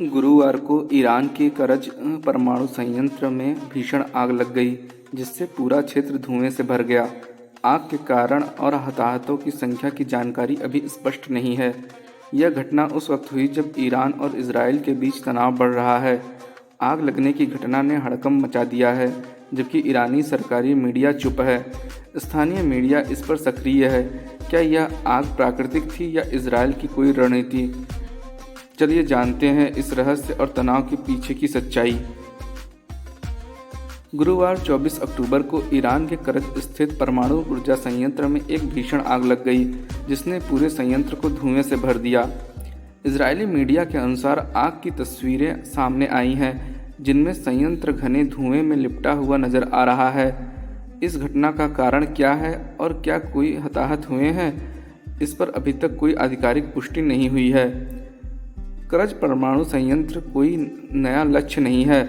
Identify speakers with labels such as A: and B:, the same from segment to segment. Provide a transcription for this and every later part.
A: गुरुवार को ईरान के करज परमाणु संयंत्र में भीषण आग लग गई, जिससे पूरा क्षेत्र धुएं से भर गया। आग के कारण और हताहतों की संख्या की जानकारी अभी स्पष्ट नहीं है। यह घटना उस वक्त हुई जब ईरान और इजराइल के बीच तनाव बढ़ रहा है। आग लगने की घटना ने हड़कंप मचा दिया है, जबकि ईरानी सरकारी मीडिया चुप है। स्थानीय मीडिया इस पर सक्रिय है। क्या यह आग प्राकृतिक थी या इजराइल की कोई रणनीति? चलिए जानते हैं इस रहस्य और तनाव के पीछे की सच्चाई। गुरुवार 24 अक्टूबर को ईरान के करज स्थित परमाणु ऊर्जा संयंत्र में एक भीषण आग लग गई, जिसने पूरे संयंत्र को धुएं से भर दिया। इजरायली मीडिया के अनुसार आग की तस्वीरें सामने आई हैं, जिनमें संयंत्र घने धुएं में लिपटा हुआ नजर आ रहा है। इस घटना का कारण क्या है और क्या कोई हताहत हुए हैं, इस पर अभी तक कोई आधिकारिक पुष्टि नहीं हुई है। करज परमाणु संयंत्र कोई नया लक्ष्य नहीं है।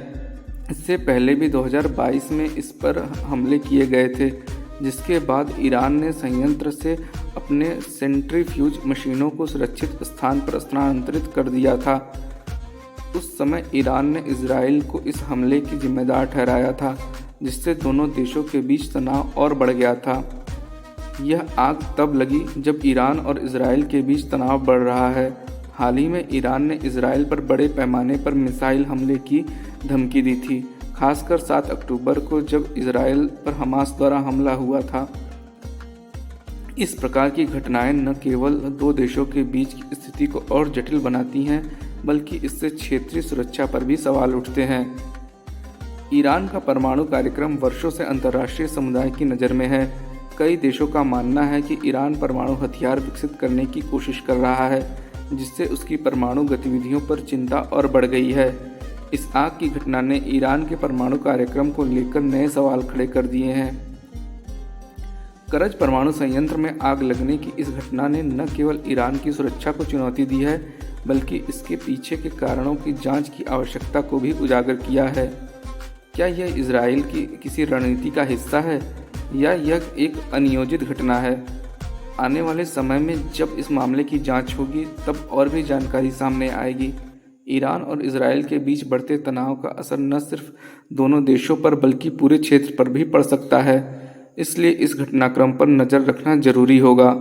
A: इससे पहले भी 2022 में इस पर हमले किए गए थे, जिसके बाद ईरान ने संयंत्र से अपने सेंट्रीफ्यूज मशीनों को सुरक्षित स्थान पर स्थानांतरित कर दिया था। उस समय ईरान ने इजराइल को इस हमले की जिम्मेदार ठहराया था, जिससे दोनों देशों के बीच तनाव और बढ़ गया था। यह आग तब लगी जब ईरान और इजराइल के बीच तनाव बढ़ रहा है। हाल ही में ईरान ने इजराइल पर बड़े पैमाने पर मिसाइल हमले की धमकी दी थी, खासकर 7 अक्टूबर को जब इजराइल पर हमास द्वारा हमला हुआ था। इस प्रकार की घटनाएं न केवल दो देशों के बीच की स्थिति को और जटिल बनाती हैं, बल्कि इससे क्षेत्रीय सुरक्षा पर भी सवाल उठते हैं। ईरान का परमाणु कार्यक्रम वर्षों से अंतर्राष्ट्रीय समुदाय की नज़र में है। कई देशों का मानना है कि ईरान परमाणु हथियार विकसित करने की कोशिश कर रहा है, जिससे उसकी परमाणु गतिविधियों पर चिंता और बढ़ गई है। इस आग की घटना ने ईरान के परमाणु कार्यक्रम को लेकर नए सवाल खड़े कर दिए हैं। करज परमाणु संयंत्र में आग लगने की इस घटना ने न केवल ईरान की सुरक्षा को चुनौती दी है, बल्कि इसके पीछे के कारणों की जांच की आवश्यकता को भी उजागर किया है। क्या यह इजराइल की किसी रणनीति का हिस्सा है या यह एक अनियोजित घटना है? आने वाले समय में जब इस मामले की जांच होगी, तब और भी जानकारी सामने आएगी। ईरान और इजराइल के बीच बढ़ते तनाव का असर न सिर्फ दोनों देशों पर बल्कि पूरे क्षेत्र पर भी पड़ सकता है। इसलिए इस घटनाक्रम पर नज़र रखना जरूरी होगा।